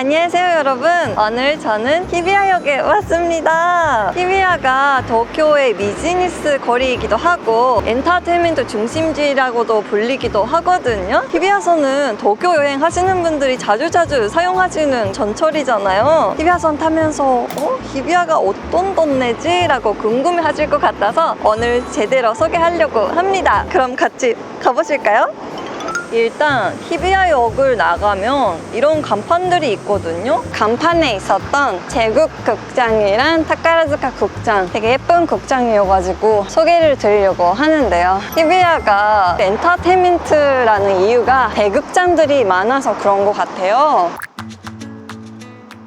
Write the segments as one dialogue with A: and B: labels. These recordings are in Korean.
A: 안녕하세요 여러분, 오늘 저는 히비야역에 왔습니다. 히비야가 도쿄의 비즈니스 거리이기도 하고 엔터테인먼트 중심지라고도 불리기도 하거든요. 히비야선은 도쿄 여행 하시는 분들이 자주자주 사용하시는 전철이잖아요. 히비야선 타면서 히비야가 어떤 동네지? 라고 궁금해 하실 것 같아서 오늘 제대로 소개하려고 합니다. 그럼 같이 가보실까요? 일단 히비야역을 나가면 이런 간판들이 있거든요. 간판에 있었던 제국극장이랑 타카라즈카 극장, 되게 예쁜 극장이어가지고 소개를 드리려고 하는데요. 히비야가 엔터테인먼트라는 이유가 대극장들이 많아서 그런 것 같아요.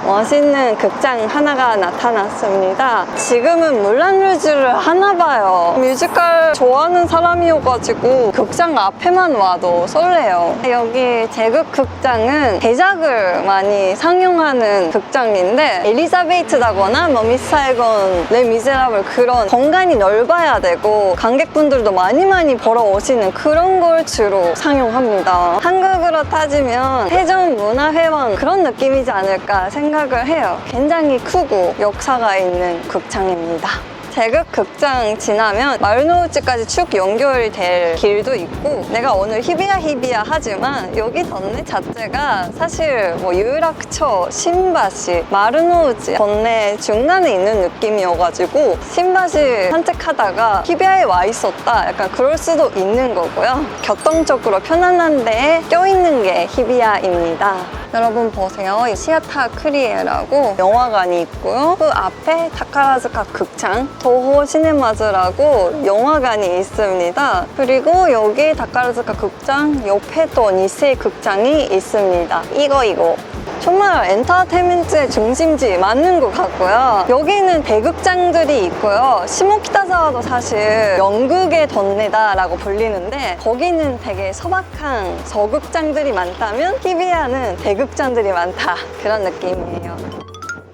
A: 멋있는 극장 하나가 나타났습니다. 지금은 물란루즈를 하나봐요. 뮤지컬 좋아하는 사람이어가지고 극장 앞에만 와도 설레요. 여기 제국극장은 대작을 많이 상영하는 극장인데 엘리자베이트다거나 미스 사이곤, 레 미제라블 그런 공간이 넓어야 되고 관객분들도 많이 보러 오시는 그런 걸 주로 상영합니다. 한국으로 따지면 세종문화회관 그런 느낌이지 않을까 생각을 해요. 굉장히 크고 역사가 있는 극장입니다. 제국극장 지나면 마르노우츠까지 쭉 연결이 될 길도 있고, 내가 오늘 히비야 하지만 여기 동네 자체가 사실 유락초, 신바시, 마르노우츠 동네 중간에 있는 느낌이어가지고 신바시 산책하다가 히비야에 와 있었다 약간 그럴 수도 있는 거고요. 교통적으로 편안한 데에 껴있는 게 히비야입니다. 여러분 보세요. 시아타 크리에라고 영화관이 있고요. 그 앞에 타카라즈카 극장, 도호 시네마즈라고 영화관이 있습니다. 그리고 여기 타카라즈카 극장 옆에 또 니세이 극장이 있습니다. 이거 정말 엔터테인먼트의 중심지 맞는 것 같고요. 여기는 대극장들이 있고요. 시모키타자와도 사실 연극의 동네다라고 불리는데 거기는 되게 소박한 소극장들이 많다면 히비야는 대극장들이 많다, 그런 느낌이에요.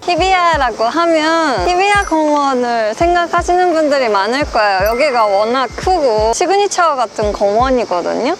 A: 히비야라고 하면 히비야 공원을 생각하시는 분들이 많을 거예요. 여기가 워낙 크고 시그니처 같은 공원이거든요.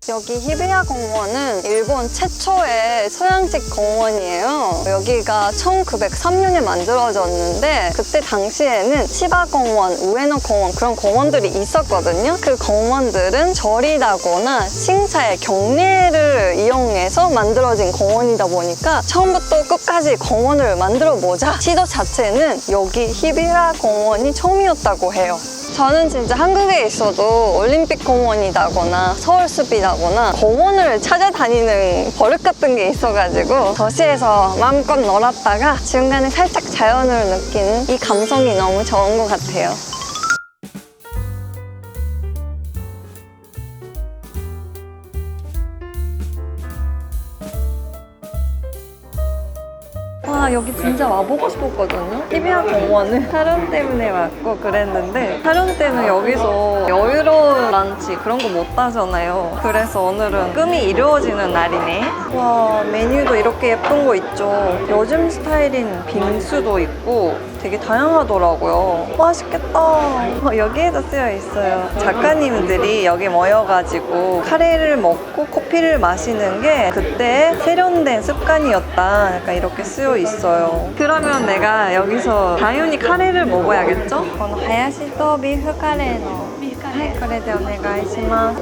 A: 여기 히비야 공원은 일본 최초의 서양식 공원이에요. 여기가 1903년에 만들어졌는데 그때 당시에는 치바 공원, 우에노 공원 그런 공원들이 있었거든요. 그 공원들은 절이라거나 칭사의 경례를 이용해서 만들어진 공원이다 보니까 처음부터 끝까지 공원을 만들어보자 시도 자체는 여기 히비야 공원이 처음이었다고 해요. 저는 진짜 한국에 있어도 올림픽 공원이라거나 서울숲이라거나 공원을 찾아다니는 버릇 같은 게 있어가지고 도시에서 마음껏 놀았다가 중간에 살짝 자연을 느끼는 이 감성이 너무 좋은 것 같아요. 여기 진짜 와보고 싶었거든요. 히비야 공원은 촬영 때문에 왔고 그랬는데 촬영 때는 여기서 여유로운 런치 그런 거 못 하잖아요. 그래서 오늘은 꿈이 이루어지는 날이네. 와, 메뉴도 이렇게 예쁜 거 있죠. 요즘 스타일인 빙수도 있고 되게 다양하더라고요. 맛있겠다. 여기에도 쓰여 있어요. 작가님들이 여기 모여가지고 카레를 먹고 커피를 마시는 게 그때 세련된 습관이었다, 약간 이렇게 쓰여 있어요. 그러면 내가 여기서 당연히 카레를 먹어야겠죠? 하야시도 비프 카레노. 카레で 오네가이시마스.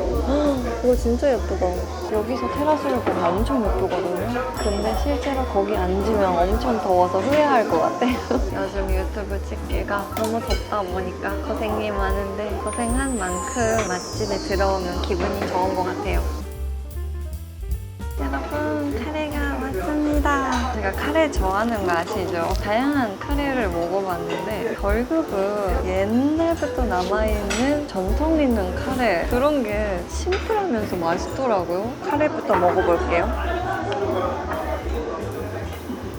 A: 이거 진짜 예쁘다. 여기서 테라스를 보면 엄청 예쁘거든요. 근데 실제로 거기 앉으면 엄청 더워서 후회할 것 같아요. 요즘 유튜브 찍기가 너무 덥다 보니까 고생이 많은데 고생한 만큼 맛집에 들어오면 기분이 좋은 것 같아요. 여러분, 카레가 왔습니다. 제가 카레 좋아하는 거 아시죠? 다양한 카레를 먹어봤는데 결국은 옛날부터 남아있는 전통 있는 카레, 그런 게 심플하면서 맛있더라고요. 카레부터 먹어볼게요.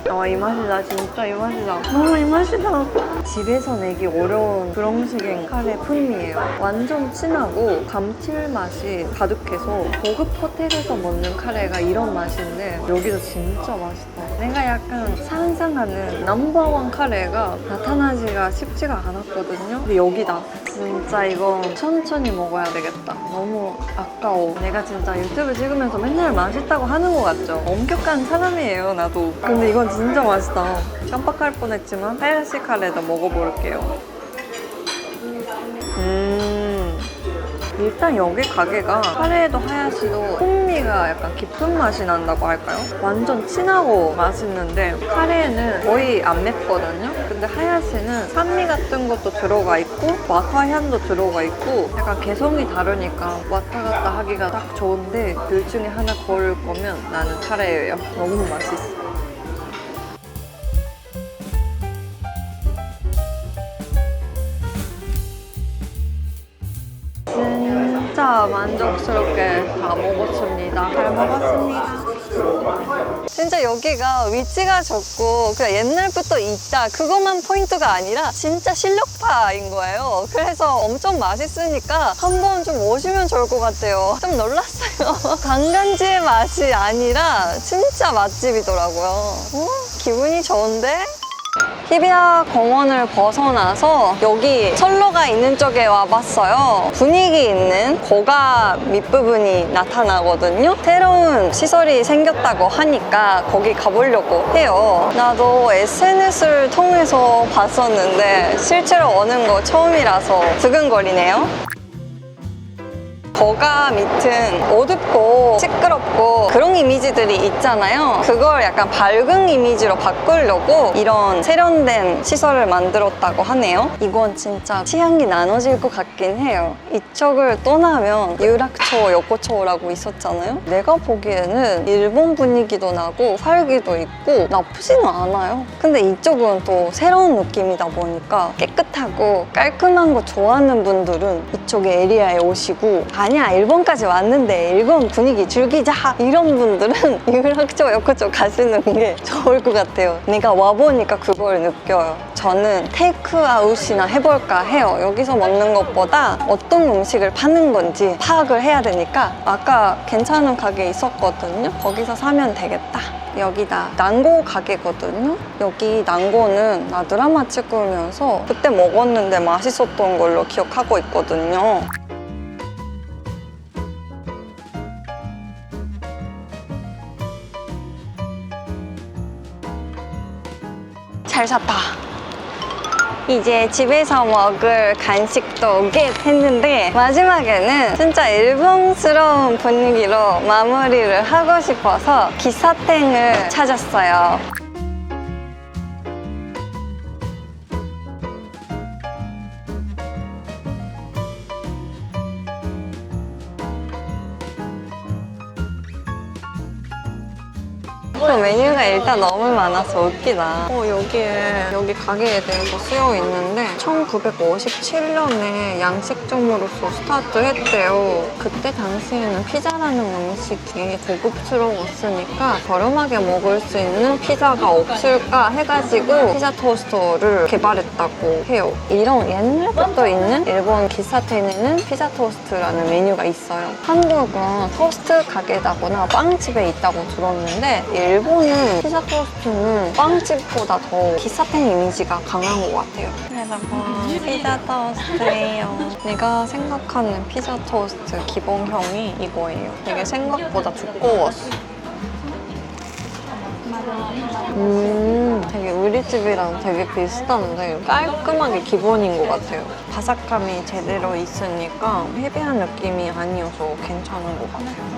A: 이 맛이다. 진짜 이 맛이다. 이 맛이다. 집에서 내기 어려운 그런 식의 카레 풍미예요. 완전 진하고 감칠맛이 가득해서 고급 호텔에서 먹는 카레가 이런 맛인데 여기도 진짜 맛있다. 내가 약간 상상하는 넘버원 카레가 나타나기가 쉽지가 않았거든요. 근데 여기다. 진짜 이거 천천히 먹어야 되겠다. 너무 아까워. 내가 진짜 유튜브 찍으면서 맨날 맛있다고 하는 것 같죠? 엄격한 사람이에요, 나도. 근데 이건 진짜 맛있다. 깜빡할 뻔했지만 하야시 카레도 먹어볼게요. 일단 여기 가게가 카레에도 하야시도 풍미가 약간 깊은 맛이 난다고 할까요? 완전 진하고 맛있는데 카레에는 거의 안 맵거든요? 근데 하야시는 산미 같은 것도 들어가 있고 와타 향도 들어가 있고 약간 개성이 다르니까 왔다 갔다 하기가 딱 좋은데 둘 중에 하나 고를 거면 나는 카레예요. 너무 맛있어. 진짜 만족스럽게 다 먹었습니다. 잘 먹었습니다. 진짜 여기가 위치가 좋고 그냥 옛날부터 있다 그것만 포인트가 아니라 진짜 실력파인 거예요. 그래서 엄청 맛있으니까 한번 좀 오시면 좋을 것 같아요. 좀 놀랐어요. 관광지의 맛이 아니라 진짜 맛집이더라고요. 기분이 좋은데? 히비야 공원을 벗어나서 여기 선로가 있는 쪽에 와봤어요. 분위기 있는 고가 밑부분이 나타나거든요. 새로운 시설이 생겼다고 하니까 거기 가보려고 해요. 나도 SNS를 통해서 봤었는데 실제로 오는 거 처음이라서 두근거리네요. 고가 밑은 어둡고 시끄럽고 그런 이미지들이 있잖아요. 그걸 약간 밝은 이미지로 바꾸려고 이런 세련된 시설을 만들었다고 하네요. 이건 진짜 취향이 나눠질 것 같긴 해요. 이쪽을 떠나면 유락초, 요코초라고 있었잖아요. 내가 보기에는 일본 분위기도 나고 활기도 있고 나쁘지는 않아요. 근데 이쪽은 또 새로운 느낌이다 보니까 깨끗하고 깔끔한 거 좋아하는 분들은 이쪽 에리아에 오시고 아니야 일본까지 왔는데 일본 분위기 즐기자 이런 분들은 유락초, 요코초 가시는 게 좋을 것 같아요. 내가 와보니까 그걸 느껴요. 저는 테이크아웃이나 해볼까 해요. 여기서 먹는 것보다 어떤 음식을 파는 건지 파악을 해야 되니까 아까 괜찮은 가게 있었거든요. 거기서 사면 되겠다. 여기다 난고 가게거든요. 여기 난고는 나 드라마 찍으면서 그때 먹었는데 맛있었던 걸로 기억하고 있거든요. 잘 샀다. 이제 집에서 먹을 간식도 겟했는데 마지막에는 진짜 일본스러운 분위기로 마무리를 하고 싶어서 기사땡을 찾았어요. 메뉴가 일단 너무 많아서 웃기다. 여기 가게에 대해서 쓰여 있는데 1957년에 양식점으로서 스타트했대요. 그때 당시에는 피자라는 음식이 고급스러웠으니까 저렴하게 먹을 수 있는 피자가 없을까 해가지고 피자 토스터를 개발했다고 해요. 이런 옛날부터 있는 일본 기사텐에는 피자 토스트라는 메뉴가 있어요. 한국은 토스트 가게다거나 빵집에 있다고 들었는데 일본은 피자 토스트는 빵집보다 더 기사텐 이미지가 강한 것 같아요. 여러분, 피자 토스트예요. 내가 생각하는 피자 토스트 기본형이 이거예요. 되게 생각보다 두꺼웠어. 되게 우리 집이랑 되게 비슷한데 깔끔하게 기본인 것 같아요. 바삭함이 제대로 있으니까 헤비한 느낌이 아니어서 괜찮은 것 같아요.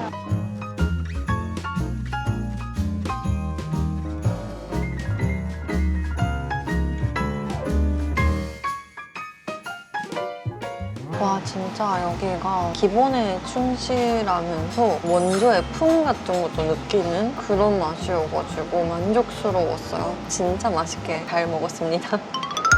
A: 와 진짜 여기가 기본에 충실하면서 원조의 품 같은 것도 느끼는 그런 맛이어가지고 만족스러웠어요. 진짜 맛있게 잘 먹었습니다.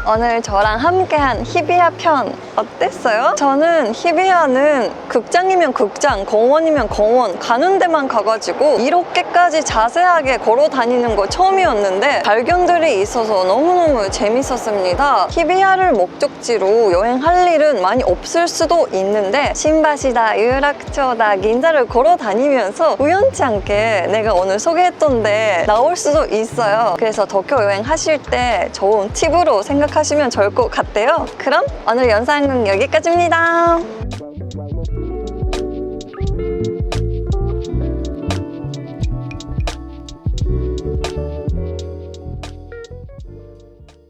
A: 오늘 저랑 함께한 히비야 편 어땠어요? 저는 히비야는 극장이면 극장, 공원이면 공원 가는 데만 가가지고 이렇게까지 자세하게 걸어 다니는 거 처음이었는데 발견들이 있어서 너무너무 재밌었습니다. 히비야를 목적지로 여행할 일은 많이 없을 수도 있는데 신바시다, 유락초다, 긴자를 걸어 다니면서 우연치 않게 내가 오늘 소개했던 데 나올 수도 있어요. 그래서 도쿄 여행 하실 때 좋은 팁으로 생각하시면 좋을 것 같아요. 그럼 오늘 영상은 여기까지입니다.